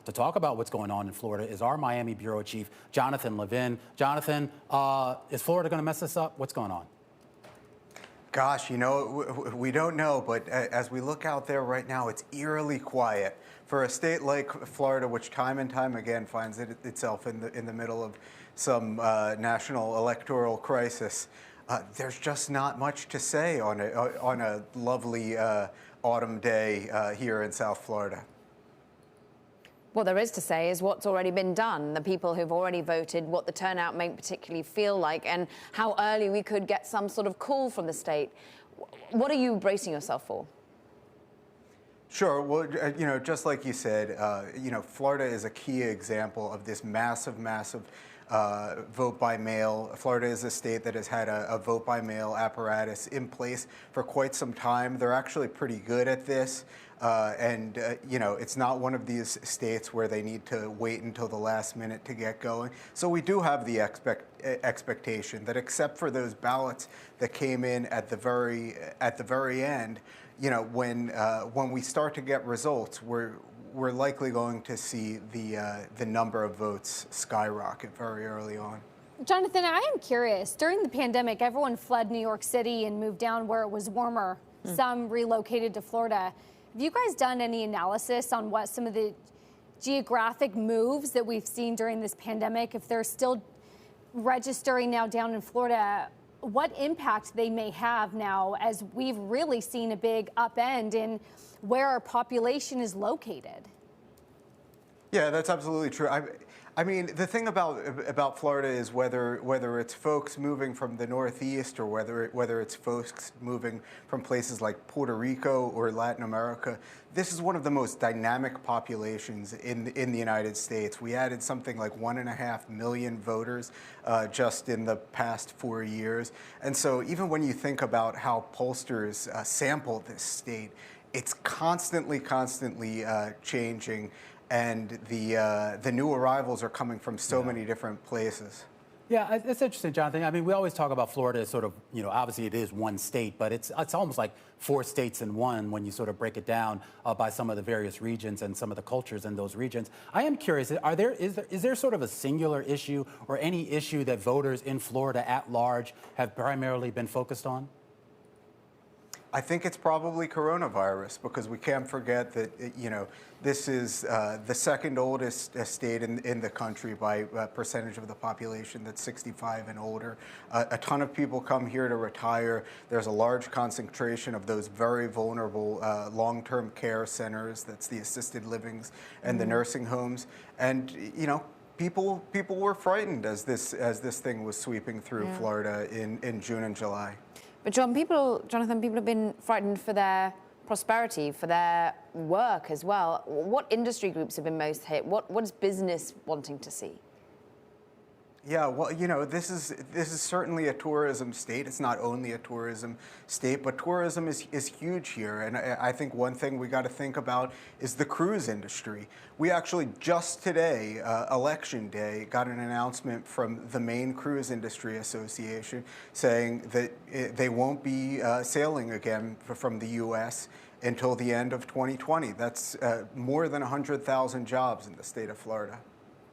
to talk about what's going on in Florida is our Miami bureau chief, Jonathan Levin. Jonathan, is Florida going to mess this up? What's going on? Gosh, we don't know, but as we look out there right now, it's eerily quiet for a state like Florida, which time and time again finds itself in the middle of some national electoral crisis. There's just not much to say on a lovely autumn day here in South Florida. What there is to say is what's already been done, the people who've already voted, what the turnout may particularly feel like, and how early we could get some sort of call from the state. What are you bracing yourself for? Sure. Well, just like you said, Florida is a key example of this massive vote by mail. Florida is a state that has had a vote by mail apparatus in place for quite some time. They're actually pretty good at this. It's not one of these states where they need to wait until the last minute to get going. So we do have the expectation that, except for those ballots that came in at the very end, when we start to get results, we're likely going to see the number of votes skyrocket very early on. Jonathan, I am curious. During the pandemic, everyone fled New York City and moved down where it was warmer. Some relocated to Florida. Have you guys done any analysis on what some of the geographic moves that we've seen during this pandemic, if they're still registering now down in Florida, what impact they may have now as we've really seen a big upend in where our population is located? Yeah, that's absolutely true. I mean, the thing about Florida is whether it's folks moving from the Northeast or whether it's folks moving from places like Puerto Rico or Latin America, this is one of the most dynamic populations in the United States. We added something like 1.5 million voters just in the past 4 years. And so even when you think about how pollsters sample this state, it's constantly changing. And the new arrivals are coming from so many different places. Yeah, it's interesting, Jonathan. I mean, we always talk about Florida as sort of, obviously it is one state, but it's almost like 4 states in one when you sort of break it down by some of the various regions and some of the cultures in those regions. I am curious, is there sort of a singular issue or any issue that voters in Florida at large have primarily been focused on? I think it's probably coronavirus, because we can't forget that, this is the second oldest state in the country by percentage of the population that's 65 and older. A ton of people come here to retire. There's a large concentration of those very vulnerable long-term care centers. That's the assisted livings and the nursing homes. And, people were frightened as this thing was sweeping through Florida in June and July. But Jonathan, people have been frightened for their prosperity, for their work as well. What industry groups have been most hit? What is business wanting to see? Yeah, well, this is certainly a tourism state. It's not only a tourism state, but tourism is huge here. And I think one thing we got to think about is the cruise industry. We actually just today, Election Day, got an announcement from the Maine Cruise Industry Association saying that they won't be sailing again from the U.S. until the end of 2020. That's more than 100,000 jobs in the state of Florida.